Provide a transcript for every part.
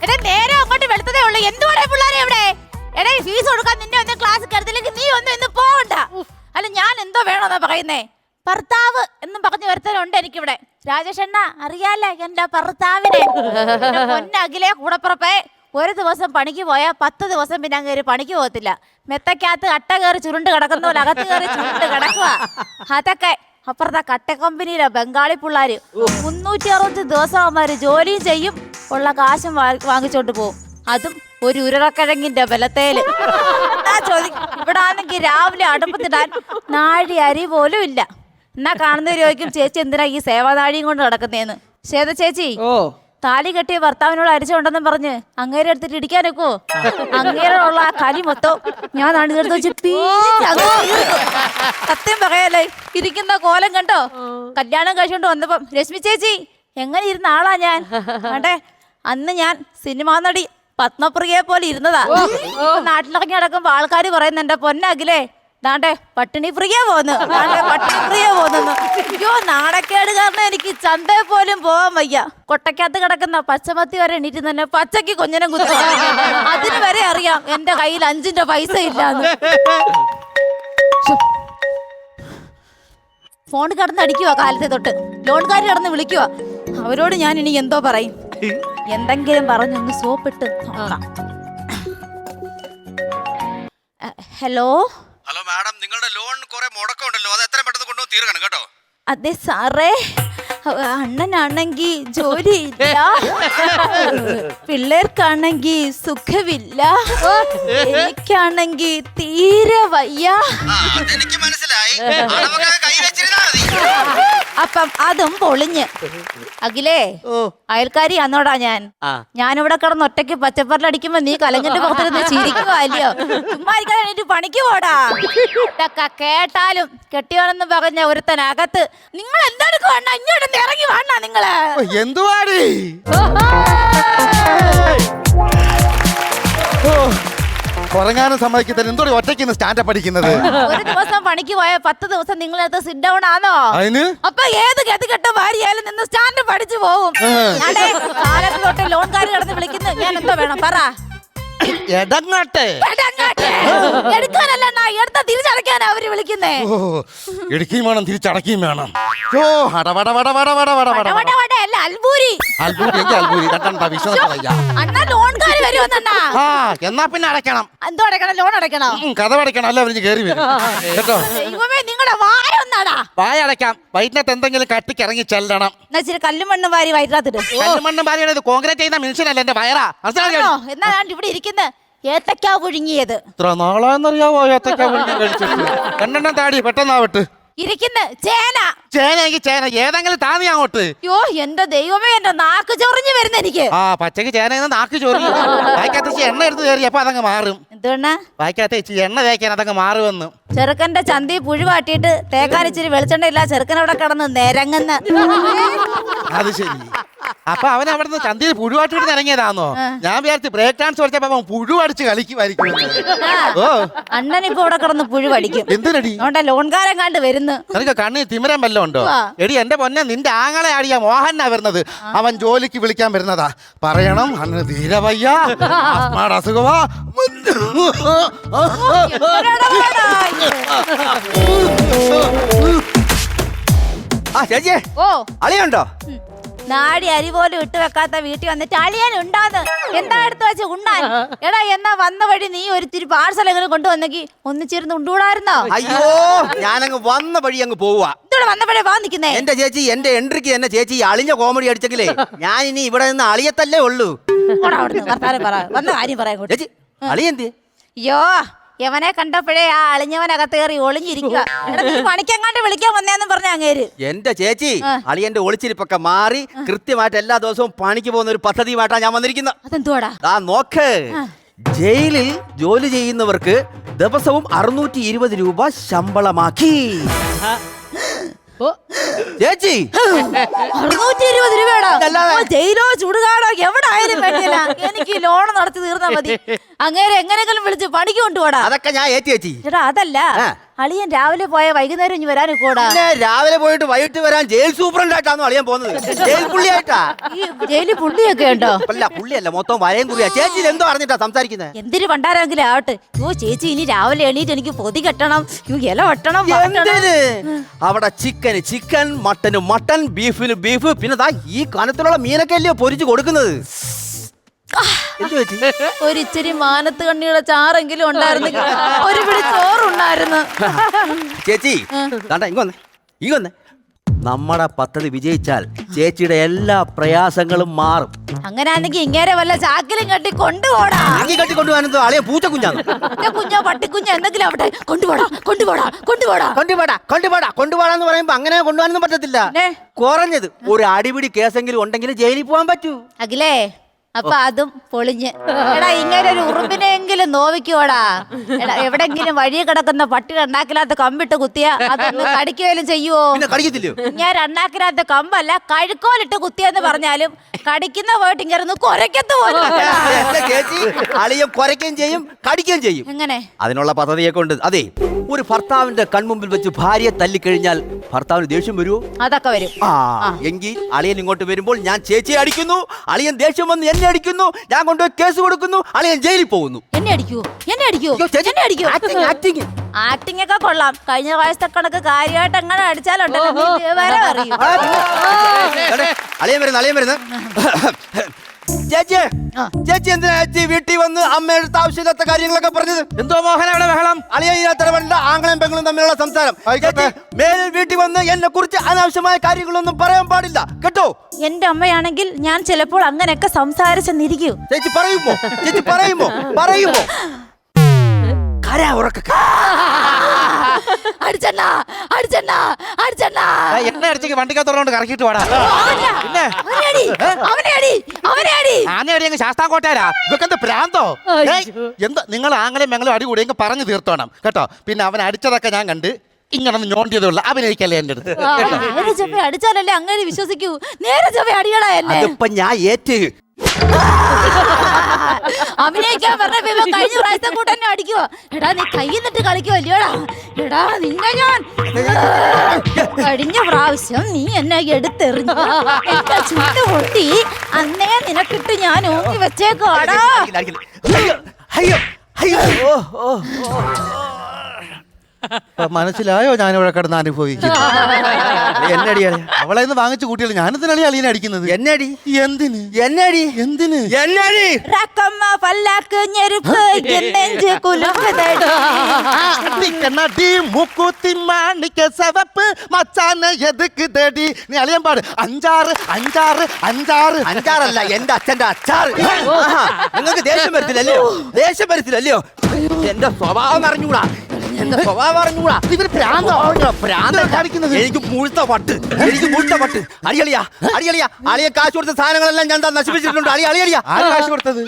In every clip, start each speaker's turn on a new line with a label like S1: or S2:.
S1: എടാ നേരെ അങ്ങോട്ട് വെളുത്തതേ ഉള്ളൂ. എന്തുവാടാ പിള്ളേരെ ഇവിടെ? എടാ ഫീസ് കൊടുക്കാൻ നിന്നെ ഒന്ന് ക്ലാസ് കരുതില്ലെങ്കിൽ നീ ഒന്നും ഇന്ന് പോവണ്ട. അല്ല ഞാൻ എന്തോ വേണമെന്നാ പറയുന്നേ? ഭർത്താവ് എന്നും പറഞ്ഞു വരുത്തലുണ്ട് എനിക്കിവിടെ. രാജേഷ് അണ്ണ അറിയാലോ എന്റെ ഭർത്താവിനെ. പൊന്നകിലേ കൂടപ്പുറപ്പേ. ഒരു ദിവസം പണിക്ക് പോയാൽ 10 ദിവസം പിന്നെ അങ്ങേര് പണിക്ക് പോകത്തില്ല. മെത്തക്കകത്ത് അട്ട കയറി ചുരുണ്ട് കിടക്കുന്ന പോലെ അകത്ത് കയറി ചുരുണ്ട് കിടക്കുക. അതൊക്കെ അപ്പുറത്തെ കട്ട കമ്പനിയിലെ ബംഗാളി പിള്ളേര് 360 ദിവസം അവന്മാര് ജോലിയും ചെയ്യും, ഉള്ള കാശും വാങ്ങിച്ചോണ്ട് പോകും. അതും ഒരു ഉരുളക്കിഴങ്ങിന്റെ ബലത്തേല്. ഇവിടെ ആണെങ്കിൽ രാവിലെ അടുപ്പത്തിടാൻ നാഴി അരി പോലും ഇല്ല. എന്നാ കാണുന്നവര് ചോദിക്കും ചേച്ചി എന്തിനാ ഈ സേവാനാഴിയും കൊണ്ട് നടക്കുന്നേന്ന്. ശ്വേത ചേച്ചി താലി കെട്ടിയ ഭർത്താവിനോട് അരിച്ചുകൊണ്ടെന്നും പറഞ്ഞ് അങ്ങേരെ എടുത്തിട്ട് ഇടിക്കാൻ വെക്കോ? അങ്ങേരോടുള്ള ആ കലി മൊത്തം ഞാൻ അണിഞ്ഞെടുത്ത് വെച്ച് സത്യം പറയാലേ ഇരിക്കുന്ന കോലം കണ്ടോ? കല്യാണം കഴിച്ചോണ്ട് വന്നപ്പം രശ്മി ചേച്ചി എങ്ങനെ ഇരുന്ന ആളാ ഞാൻ. അതെ അന്ന് ഞാൻ സിനിമാ നടി പത്മപ്രിയയെ പോലെ ഇരുന്നതാ. നാട്ടിലിറങ്ങി നടക്കുമ്പോ ആൾക്കാര് പറയുന്നു എന്റെ പൊന്നകിലേ ദാണ്ടെ പട്ടിണി പ്രിയ പോന്നു, പട്ടിണി പ്രിയ പോന്നു. അയ്യോ നാടക്കേട് കാരണം എനിക്ക് ചന്തയിൽ പോലും പോവാൻ വയ്യ. കൊട്ടക്കകത്ത് കിടക്കുന്ന പച്ചമത്തി വരെ എണീറ്റ് തന്നെ പച്ചക്ക് കൊഞ്ഞനം കുത്തി. അതിന് വരെ അറിയാം എന്റെ കയ്യിൽ 5 പൈസ ഇല്ലാന്ന്. ഫോൺ കിടന്ന് അടിക്കുക കാലത്തെ തൊട്ട്. ലോൺകാർ കിടന്ന് വിളിക്കുക. അവരോട് ഞാൻ ഇനി എന്തോ പറയും? എന്തെങ്കിലും പറഞ്ഞൊന്ന് സോപ്പിട്ട് നോക്കാം. ഹലോ
S2: ഹലോ മാഡം, നിങ്ങളുടെ ലോൺ കുറെ മുടക്കമുണ്ടല്ലോ, അത് എത്രയും പെട്ടെന്ന് കൊണ്ടുപോയി തീർക്കണം കേട്ടോ.
S1: അതെ സാറേ, അണ്ണനാണെങ്കിൽ ജോലി ഇല്ല, പിള്ളേർക്കാണെങ്കിൽ സുഖമില്ല, എനിക്കാണെങ്കിൽ തീരെ വയ്യ.
S2: എനിക്ക് മനസ്സിലായി, കൈ വെച്ചിരുന്നാ മതി.
S1: അപ്പം അതും പൊളിഞ്ഞ്. അഖിലേ അയൽക്കാരി അന്നോടാ ഞാനിവിടെ കിടന്ന് ഒറ്റയ്ക്ക് പച്ചപ്പറിലടിക്കുമ്പോ നീ കലഞ്ഞിട്ട് പുറത്തിരുന്ന് ചിരിക്കുക അല്ലയോ? ചുമ്മാ എനിക്ക് പണിക്ക് പോടാ. കേട്ടാലും കെട്ടിയോണെന്ന് പറഞ്ഞ ഒരുത്തനകത്ത് നിങ്ങൾ എന്തെടുക്കും വേണ്ട, ഇങ്ങോട്ട് ഇറങ്ങി വേണ്ട നിങ്ങള്.
S3: എന്തുവാടി കുറങ്ങാനും സമ്മതിക്കുന്നത്? എന്തോടി ഒറ്റയ്ക്ക് സ്റ്റാൻഡപ്പ് പഠിക്കുന്നത്?
S1: ഒരു ദിവസം പണിക്ക് പോയ 10 ദിവസം നിങ്ങളടുത്ത് സിറ്റ് ഡൗൺ ആണോ? അപ്പൊ ഏത് ഗതികെട്ട ഭാര്യയായാലും നിന്ന് സ്റ്റാൻഡപ്പ് പഠിച്ചു പോകും. കാലത്ത് തൊട്ട് ലോൺകാർ കിടന്ന് വിളിക്കുന്നു. ഞാൻ എന്തോ വേണം പറ. എടുക്കാനല്ല എടുത്ത തിരിച്ചടയ്ക്കാനാ അവര് വിളിക്കുന്നേ.
S3: എടുക്കുകയും വേണം തിരിച്ചടക്കുകയും വേണം. എന്നാ പിന്നെ അടയ്ക്കണം.
S1: എന്തോ അടയ്ക്കണം? ലോൺ അടയ്ക്കണം,
S3: കഥ അടയ്ക്കണം. അല്ല അവര് കയറി വരും കേട്ടോ.
S1: നിങ്ങളുടെ വായ ഒന്നാടാ.
S3: വായ അടയ്ക്കാം. വൈകിട്ട് എന്തെങ്കിലും കട്ടിക്ക് ഇറങ്ങി ചെല്ലണം.
S1: കല്ലും മണ്ണും വാരി വയറ്റിനകത്തിട്ട്.
S3: കല്ലും മണ്ണും വാരി കോൺക്രീറ്റ് ചെയ്യുന്ന മനുഷ്യനല്ല എന്റെ വയറാ.
S1: എന്നാ ഇവിടെ ഇരിക്കുന്ന ഏത്തക്കാ പുഴുങ്ങിയത്.
S3: ഇത്ര നാളാന്നറിയാവോ ഏത്തക്കാ പുഴുങ്ങി കഴിച്ചിട്ട്? രണ്ടെണ്ണം താടി പെട്ടെന്നാവട്ട്.
S1: ഇരിക്കുന്ന ചേന.
S3: ചേനയെങ്കിൽ ചേന ഏതെങ്കിലും താന്നി അങ്ങോട്ട്.
S1: യോ എന്റെ ദൈവമേ, എന്റെ നാക്ക് ചൊറിഞ്ഞു വരുന്ന എനിക്ക്.
S3: പച്ചക്ക് ചേന നാക്ക് ചൊറിഞ്ഞു. വായിക്കകത്ത് എണ്ണ എടുത്ത് കയറി അപ്പൊ അതങ്ങ് മാറും.
S1: എന്തുകൊണ്ടാ?
S3: വായിക്കകത്ത് എണ്ണ തേക്കാൻ അതങ്ങ് മാറുമെന്ന്.
S1: ചെറുക്കന്റെ ചന്തി പുഴുവാട്ടിയിട്ട് തേക്കാൻ ഇച്ചിരി വെളിച്ചെണ്ണ ഇല്ല, ചെറുക്കൻ അവിടെ കിടന്ന് നിരങ്ങുന്ന.
S3: അത് ശരി. അപ്പൊ അവൻ അവിടുന്ന് ചന്തയിൽ പുഴുവാട്ടിട്ട് ഇറങ്ങിയതാണോ? ഞാൻ വിചാരിച്ചു ബ്രേക്ക് ഡാൻസ് കളിച്ചപ്പോ അവൻ പുഴുവടിച്ച് കളിക്കുമായിരിക്കും.
S1: അണ്ണൻ ഇപ്പൊ ഇവിടെ കിടന്ന് പുഴുവടിക്കും.
S3: എന്തിനടി?
S1: ലോൺകാരൻ കണ്ട് വരുന്നു.
S3: നിനക്ക് കണ്ണിൽ തിമിരം വല്ലതും ഉണ്ടോ? എടി എന്റെ പൊന്നെ, നിന്റെ ആങ്ങളെ ആടിയ മോഹനാ വരുന്നത്. അവൻ ജോലിക്ക് വിളിക്കാൻ വരുന്നതാ. പറയണം അന്ന് തീരെ വയ്യ, അസുഖമാ.
S2: ചേച്ചിയെ അളിയുണ്ടോ?
S1: നാടി അരി പോലും ഇട്ട് വെക്കാത്ത വീട്ടിൽ വന്നിട്ട് അളിയാൻ ഉണ്ടാന്ന് എന്താ എടുത്ത് വെച്ച് ഉണ്ണാൻ? എടാ എന്നാ വന്ന വഴി നീ ഒരിത്തിരി പാഴ്സലെങ്കിലും കൊണ്ടുവന്നെങ്കിൽ ഒന്നിച്ചിരുന്ന് ഉണ്ടൂടായിരുന്നോ?
S2: അയ്യോ, ഞാനങ്ങ് വന്ന വഴി അങ്ങ് പോവാ.
S1: വന്ന വഴി വാ നിക്കുന്നേ.
S2: എന്റെ ചേച്ചി, എന്റെ എൻട്രിക്ക് എന്നെ ചേച്ചി അളിഞ്ഞ കോമഡി അടിച്ചെങ്കിലേ ഞാൻ ഇനി ഇവിടെ നിന്ന് അളിയത്തല്ലേ ഉള്ളൂ.
S1: വന്ന കാര്യം പറയാൻ
S2: ചേച്ചി അളിയെന്ത്?
S1: അയ്യോ യവനെ കണ്ടപ്പോഴേ ആ അളിഞ്ഞവനകത്ത് കയറി ഒളിഞ്ഞിരിക്കുക. പണിക്കെങ്ങാണ്ട് വിളിക്കാൻ വന്നേന്ന് പറഞ്ഞ അങ്ങേര്.
S2: എന്റെ ചേച്ചി അളിയന്റെ ഒളിച്ചിരിപ്പൊക്കെ മാറി കൃത്യമായിട്ട് എല്ലാ ദിവസവും പണിക്ക് പോകുന്ന ഒരു പദ്ധതിയുമായിട്ടാണ് ഞാൻ വന്നിരിക്കുന്നത്.
S1: അതെന്തുവാടാ?
S2: നോക്ക്, ജയിലിൽ ജോലി ചെയ്യുന്നവർക്ക് ദിവസവും 620 രൂപ ശമ്പളമാക്കി. ചേച്ചി
S1: 620 രൂപയാടാ? ജയിലോ ചുടുകാടോ എവിടെ ആയാലും വേണ്ടിയില്ല, എനിക്ക് ലോൺ നടത്തി തീർന്നാ മതി. അങ്ങേരെ എങ്ങനെങ്കിലും വിളിച്ച് പണിക്ക് കൊണ്ടുപോടാ.
S2: അതൊക്കെ ഞാൻ ഏറ്റി ചേച്ചി.
S1: ചേട്ടാ അതല്ല, അളിയൻ രാവിലെ പോയ വൈകുന്നേരം ഇനി വരാനും കൂടാ.
S2: പിന്നെ രാവിലെ പോയിട്ട് വൈകിട്ട് വരാൻ ജയിൽ സൂപ്രണ്ടായിട്ടാണോ അളിയാൻ പോകുന്നത്? ജയിൽ പുള്ളിയായിട്ടാ.
S1: ഈ ജയിലിൽ പുള്ളിയൊക്കെ ഉണ്ടോ?
S2: അല്ല പുള്ളിയല്ല, മൊത്തം വരയും കുറിയാ. ചേച്ചി എന്തോ അറിഞ്ഞിട്ടാ സംസാരിക്കുന്നത്?
S1: എന്തിനു പണ്ടാരെങ്കിലും ആവട്ടെ. ചേച്ചി ഇനി രാവിലെ എണീറ്റ് എനിക്ക് പൊതി കെട്ടണം, ഇല വെട്ടണം.
S2: എന്തിന്? അവിടെ ചിക്കൻ, മട്ടൻ, ബീഫിന് ബീഫ്, പിന്നെ ദാ ഈ കനത്തിലുള്ള മീനൊക്കെ അല്ലയോ പൊരിച്ചു കൊടുക്കുന്നത്. എന്ത് പറ്റി?
S1: ഒരിച്ചിരി മാനത്ത് കണ്ണിയുടെ ചാറെങ്കിലും ഉണ്ടായിരുന്നെങ്കിൽ ഒരു പിടി ചോറുണ്ടായിരുന്നു.
S2: ചേച്ചി കണ്ട ഇങ്ങൊന്നെ നമ്മുടെ പദ്ധതി വിജയിച്ചാൽ ചേച്ചിയുടെ എല്ലാ പ്രയാസങ്ങളും മാറും.
S1: അങ്ങനെയാണെങ്കിൽ ഇങ്ങനെ വല്ല ചാക്കിലും കെട്ടി കൊണ്ടുപോടാ.
S2: കെട്ടി കൊണ്ടുപോകാനെന്തോ അളിയ പൂച്ച കുഞ്ഞാണ്.
S1: കുഞ്ഞോ പട്ടിക്കുഞ്ഞോ എന്തെങ്കിലും അവിടെ
S2: കൊണ്ടുപോടാന്ന് പറയുമ്പോ അങ്ങനെ കൊണ്ടുപോകാനൊന്നും പറ്റത്തില്ല. കുറഞ്ഞത് ഒരു അടിപിടി കേസെങ്കിലും ഉണ്ടെങ്കിൽ ജയിലിൽ പോകാൻ പറ്റൂ.
S1: അഖിലേ, അപ്പൊ അതും പൊളിഞ്ഞ്. എടാ ഇങ്ങനെ ഒരു ഉറുമ്പിനെങ്കിലും നോവിക്കോടാ. എടാ എവിടെങ്കിലും വഴി കിടക്കുന്ന പട്ടി രണ്ടാക്കിനകത്ത് കമ്പിട്ട് കുത്തിയ അതൊന്ന് കടിക്കുകയും ചെയ്യുവോ?
S2: കടിക്കത്തില്ലയോ?
S1: ഞാൻ രണ്ടാക്കിനകത്ത് കമ്പല്ല കഴുക്കോലിട്ട് കുത്തിയെന്ന് പറഞ്ഞാലും കടിക്കുന്ന പോയിട്ട് ഇങ്ങനെ കുരയ്ക്കത്ത് പോലും.
S2: ചേച്ചി അളിയും കുരയ്ക്കുകയും ചെയ്യും കടിക്കുകയും ചെയ്യും.
S1: എങ്ങനെ?
S2: അതിനുള്ള പദ്ധതിയൊക്കെ ഉണ്ട്. അതെ, ഒരു ഭർത്താവിന്റെ കൺമുമ്പിൽ വെച്ച് ഭാര്യയെ തല്ലിക്കഴിഞ്ഞാൽ ഭർത്താവിന് ദേഷ്യം വരുമോ?
S1: അതൊക്കെ വരും.
S2: എങ്കിൽ അളിയൻ ഇങ്ങോട്ട് വരുമ്പോൾ ഞാൻ ചേച്ചിയെ അടിക്കുന്നു, അളിയൻ ദേഷ്യം വന്ന് എന്നെ അടിക്കുന്നു, ഞാൻ കൊണ്ടുപോയി കേസ് കൊടുക്കുന്നു, അളിയൻ ജയിലിൽ പോകുന്നു.
S1: എന്നെ അടിക്കൂ. ആക്ടിംഗ് ഒക്കെ കൊള്ളാം. കഴിഞ്ഞ വയസ്സത്തെ കണക്ക് കാര്യമായിട്ട് എങ്ങനെ അടിച്ചാലുണ്ടല്ലോ അറിയും.
S2: അളിയൻ വരുന്ന ചേച്ചി എന്തിനാ ചേച്ചി വീട്ടിൽ വന്ന് അമ്മയുടെ ആവശ്യമില്ലാത്ത കാര്യങ്ങളൊക്കെ പറഞ്ഞത്?
S3: എന്തോ മോഹൻ അവിടെ ബഹളം?
S2: അളിയനിടപെടേണ്ട, ആംഗ്ലയും പെങ്ങളും തമ്മിലുള്ള സംസാരം. മേലിൽ വീട്ടിൽ വന്ന് എന്നെ കുറിച്ച് അനാവശ്യമായ കാര്യങ്ങളൊന്നും പറയാൻ പാടില്ല കേട്ടോ.
S1: എന്റെ അമ്മയാണെങ്കിൽ ഞാൻ ചിലപ്പോൾ അങ്ങനെയൊക്കെ സംസാരിച്ചെന്നിരിക്കൂ.
S2: ചേച്ചി പറയുമോ
S3: എന്നെ അടിച്ചേക്ക് വണ്ടിക്കത്തോണ്ട് കറക്കിട്ട് വാടാ. ശാസ്താംകോട്ടേരാ ഇതൊക്കെ പ്രാന്തോ? എന്താ നിങ്ങൾ ആംഗലം ഞങ്ങളും അടി കൂടിയെങ്കിൽ പറഞ്ഞു തീർത്തോണം കേട്ടോ. പിന്നെ അവൻ അടിച്ചതൊക്കെ ഞാൻ കണ്ട് ഇങ്ങനെ ഞോണ്ടിയതുള്ള അഭിനയിക്കല്ലേ എന്റെ അടുത്ത്.
S1: അടിച്ചാലല്ലേ അങ്ങനെ വിശ്വസിക്കൂ. നേരെ ചൊവ്വ അടിയടാ എന്നെ.
S2: അതിപ്പോ ഞാൻ ഏറ്റ്
S1: അഭിനയിക്കാൻ പറഞ്ഞ കഴിഞ്ഞ പ്രായത്തെ കൂട്ടന്നെ അടിക്കുവോ? എടാ നീ കൈന്നിട്ട് കളിക്കുവല്ലോടാ. എടാ നിന്നെ ഞാൻ കഴിഞ്ഞ പ്രാവശ്യം നീ എന്നെ എടുത്തെറിഞ്ഞു എന്റെ ചുണ്ട് പൊട്ടി. അന്നേ നിനക്കിട്ട് ഞാൻ ഊങ്ങി വെച്ചേക്കോടാ.
S3: മനസ്സിലായോ ഞാനിവിടെ കിടന്ന് അനുഭവിക്കും?
S2: എന്നടിയാണ്
S3: അവളെ നിന്ന് വാങ്ങിച്ചു കൂട്ടിയാലും ഞാനെന്തിനാണ് അളിയനെ അടിക്കുന്നത്?
S2: എന്നടി
S3: എന്തിന്? നീ അളിയൻ പാട്.
S2: അഞ്ചാറല്ല എന്റെ അച്ഛന്റെ അച്ചാറ്. നിങ്ങൾക്ക് ദേഷ്യം വരത്തില്ലല്ലോ. എന്റെ സ്വഭാവം അറിഞ്ഞൂടാ.
S3: ഇവര്
S2: എനിക്ക് മുഴുത്ത പട്ട്. അളിയ കാശ് കൊടുത്ത സാധനങ്ങളെല്ലാം ഞാൻ നശിപ്പിച്ചിട്ടുണ്ട്.
S3: ആര് കാശ് കൊടുത്തത്?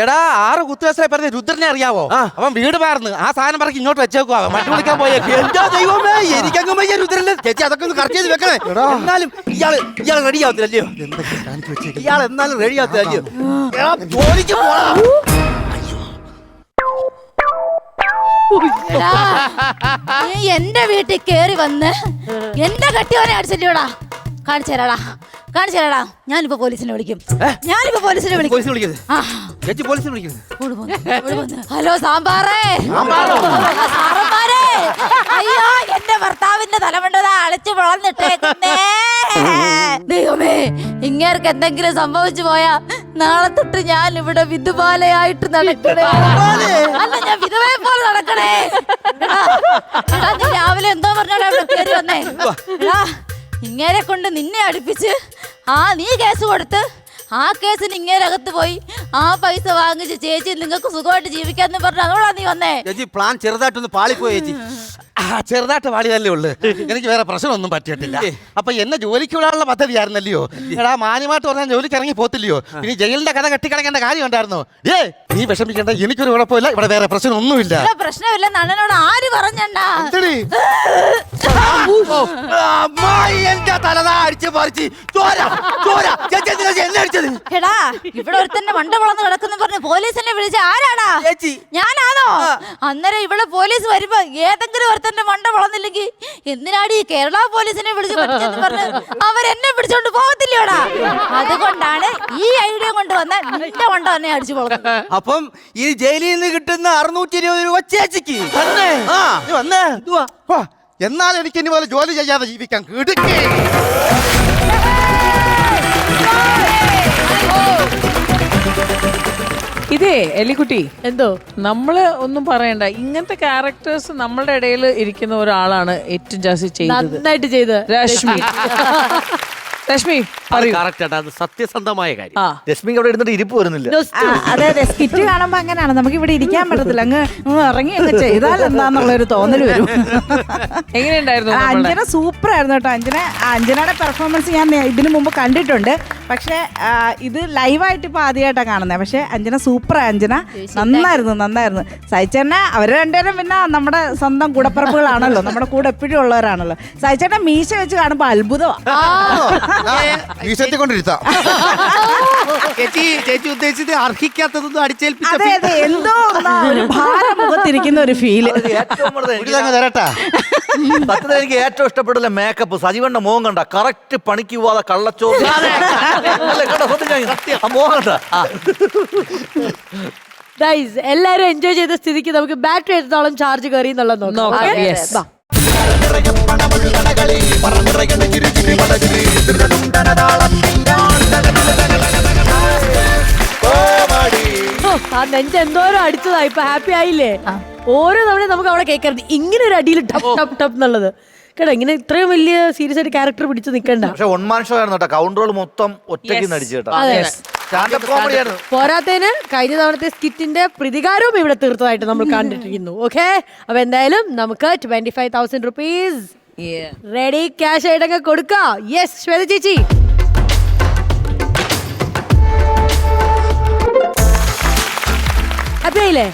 S3: എടാ 6 കുത്തുവയസ്സായി പറഞ്ഞ രുദ്രനെ അറിയാവോ? അവൻ വീട് പാർന്ന് ആ സാധനം പറക്കി ഇങ്ങോട്ട് വെച്ചേക്കുവാ. മട്ടു വിളിക്കാൻ പോയേക്ക്.
S2: എന്താ ദൈവമേ, എനിക്കങ്ങ് വയ്യ രുദ്രല്ലേ. ചേച്ചി അതൊക്കെ ഒന്ന് കറക്റ്റ് ചെയ്ത് വെക്കണേ. എന്നാലും ഇയാൾ റെഡി ആവത്തില്ലല്ലോ. ഇയാൾ എന്നാലും റെഡി ആവത്തില്ലല്ലോ. ജോലിക്ക് പോണ
S1: നീ എന്റെ വീട്ടിൽ കേറി വന്ന് എന്റെ കെട്ടിയോനെ അടിച്ചല്ലോടാ. കാണിച്ചു തരാടാ. ഞാനിപ്പോ പോലീസിനെ വിളിക്കും. ഹലോ സാമ്പാറേ. അയ്യോ എന്റെ ഭർത്താവിന്റെ തലമുണ്ടതാ അളിച്ചു വളർന്നിട്ടേക്കുന്നേ. ദൈവമേ, ഇങ്ങേർക്ക് എന്തെങ്കിലും സംഭവിച്ചു പോയാ നാളെ തൊട്ട് ഞാൻ ഇവിടെ വിധുബാലയായിട്ട് നടക്കണേ. അല്ല, ഞാൻ വിധവയെ പോലെ നടക്കണേ. നീ രാവിലെ എന്തോ പറഞ്ഞാലും അവിടെ കയറി വന്നേ. ഇങ്ങേരെ കൊണ്ട് നിന്നെ അടുപ്പിച്ച് നീ കേസ് കൊടുത്ത് ആ കേസിന് ഇങ്ങേരകത്ത് പോയി ആ പൈസ വാങ്ങിച്ച് ചേച്ചി നിങ്ങൾക്ക് സുഖമായിട്ട് ജീവിക്കാന്ന് പറഞ്ഞു അതോടാ നീ വന്നേ.
S2: ചേച്ചി പ്ലാൻ ചെറുതായിട്ടൊന്ന് പാളിപ്പോയി ചേച്ചി.
S3: ചെറുതായിട്ട് പാടിയതല്ലേ ഉള്ളു. എനിക്ക് വേറെ പ്രശ്നമൊന്നും പറ്റിയിട്ടില്ല. അപ്പൊ എന്നെ ജോലിക്ക് വിടാനുള്ള പദ്ധതിയായിരുന്നല്ലോ. എടാ മാന്യമായിട്ട് പറഞ്ഞാൽ ജോലിക്ക് ഇറങ്ങി പോത്തില്ലയോ? ഇനി ജയിലിന്റെ കഥ കെട്ടിക്കിടക്കേണ്ട കാര്യം ഉണ്ടായിരുന്നോ? നീ വിഷമിക്കേണ്ട, എനിക്കൊരു കുഴപ്പമില്ല. ഇവിടെ വേറെ പ്രശ്നമൊന്നുമില്ല.
S1: പ്രശ്നമില്ല നന്നനോട് ആര് പറഞ്ഞണ്ടാ?
S2: എന്റെ തലതാ അടിച്ച് പറിച്ച് ചോര ചേച്ചി എന്നെ വിളിച്ചത്?
S1: എടാ ഇവിടെ ഒരുത്തന്റെ മണ്ട വളർന്ന് കിടക്കുന്നു പറഞ്ഞ് പോലീസിനെ വിളിച്ച ആരാടാ?
S2: ചേച്ചി.
S1: ഞാനാണോ? അന്നേരം ഇവിടെ പോലീസ് വരുമ്പോ ഏതെങ്കിലും ഒരുത്തന്റെ മണ്ട വളർന്നില്ലെങ്കിൽ എന്തിനാടി കേരള പോലീസിനെ വിളിച്ച് പഠിച്ചെന്ന് പറഞ്ഞ് അവരെന്നെ പിടിച്ചോണ്ട് പോകത്തില്ലോടാ. അതുകൊണ്ടാണ് ഈ ഐഡിയ കൊണ്ട് വന്ന നിന്റെ മണ്ട തന്നെ അടിച്ചു പോകുന്നത്.
S2: അപ്പം ഈ ജയിലിൽ നിന്ന് കിട്ടുന്ന 620 രൂപ ചേച്ചിക്ക്. ആ.
S3: നീ വന്നേ. വാ. എന്നാൽ എനിക്ക് ഇനി പോലെ ജോലി ചെയ്യാതെ ജീവിക്കാൻ കിടക്കേ.
S4: ഇതേ എലിക്കുട്ടി എന്തോ നമ്മള് ഒന്നും പറയണ്ട, ഇങ്ങനത്തെ ക്യാരക്ടേഴ്സ് നമ്മളുടെ ഇടയിൽ ഇരിക്കുന്ന ഒരാളാണ് ഏറ്റവും ജാസ്തി ചെയ്തത്.
S5: നന്നായിട്ട് ചെയ്ത്
S4: രശ്മി. രശ്മി പറയൂ.
S6: അത് സത്യസന്ധമായ കാര്യം.
S4: ആ.
S6: രശ്മിക്ക് അവിടെ ഇരുന്നിട്ട് ഇരിപ്പ് വരുന്നില്ല.
S7: അതെ അതെ, സ്കിറ്റ് കാണുമ്പോ അങ്ങനെയാണ്, നമുക്ക് ഇവിടെ ഇരിക്കാൻ പറ്റത്തില്ല, അങ്ങ് ഇറങ്ങി അങ്ങ് ചെയ്താൽ എന്താന്നുള്ള ഒരു തോന്നൽ വരും.
S4: എങ്ങനെയുണ്ടായിരുന്നു
S7: അഞ്ജന സൂപ്പർ ആയിരുന്നു കേട്ടോ. അഞ്ജനയുടെ പെർഫോമൻസ് ഞാൻ ഇതിനു മുമ്പ് കണ്ടിട്ടുണ്ട്, പക്ഷെ ഇത് ലൈവായിട്ട് ഇപ്പൊ ആദ്യമായിട്ടാണ് കാണുന്നത്. പക്ഷെ അഞ്ജന സൂപ്പർ, അഞ്ജന നന്നായിരുന്നു. സഹിച്ചേട്ടനെ അവര് രണ്ടുപേരും പിന്നെ നമ്മുടെ സ്വന്തം കൂടപ്പറപ്പുകളാണല്ലോ, നമ്മുടെ കൂടെ എപ്പോഴും ഉള്ളവരാണല്ലോ. സഹിച്ചേട്ടൻ മീശ വെച്ച് കാണുമ്പോ അത്ഭുതമാണ്.
S3: കൊണ്ടിരുത്താം.
S2: ചേച്ചി ഉദ്ദേശിച്ചത് അർഹിക്കാത്തതൊന്നും അടിച്ചേൽപ്പിച്ച
S7: അതെ അതെ, എന്തോ ഒരു ഭാരം മുഖത്തിരിക്കുന്ന ഒരു ഫീല്.
S3: തരട്ടാ.
S6: സത്യത്തിൽ എനിക്ക് ഏറ്റവും ഇഷ്ടപ്പെടില്ല മേക്കപ്പ്. സജീവന്റെ മോഹം കണ്ട കറക്റ്റ് പണിക്ക് പോവാതെ കള്ളച്ചോറ് മോഹം കണ്ട.
S5: ഗൈസ് എല്ലാരും എൻജോയ് ചെയ്ത സ്ഥിതിക്ക് നമുക്ക് ബാറ്ററി എത്രത്തോളം ചാർജ് കയറി എന്നുള്ളത് നോക്കാം.
S4: നോക്കാം. Yes.
S5: വാ. ആ നെഞ്ച് എന്തോരം അടിച്ചതാ, ഇപ്പൊ ഹാപ്പി ആയില്ലേ? ഓരോ തവണയും നമുക്ക് അവിടെ കേൾക്കരുത് ഇങ്ങനെ ഒരു അടിയിൽ ടപ്പ് ടപ്പ് ടപ്പ് എന്നുള്ളത് കേട്ടോ. ഇങ്ങനെ ഇത്രയും വലിയ സീരിയസ് ആയിട്ട് ക്യാരക്ടർ പിടിച്ച് നിൽക്കണ്ട.
S6: പക്ഷെ ഒൺമാൻ ഷോ ആയിരുന്നു കേട്ടോ. കൗണ്ടറുകൾ മൊത്തം ഒറ്റയ്ക്ക് നടിച്ചു കേട്ടോ.
S5: അതെ.
S6: സ്റ്റാൻഡപ്പ് കോമഡി ആയിരുന്നു.
S5: പോരാത്തതിന് കഴിഞ്ഞ തവണത്തെ സ്കിറ്റിന്റെ പ്രതികാരവും ഇവിടെ തീർത്തതായിട്ട് നമ്മൾ കണ്ടിട്ടിരിക്കുന്നു. ഓക്കെ, അപ്പൊ എന്തായാലും നമുക്ക് 25,000 rupees റെഡി ക്യാഷ് ആയിട്ടൊക്കെ കൊടുക്കാം. യെസ് ശ്വേത ചേച്ചി. ഹാപ്പി ആയില്ലേ?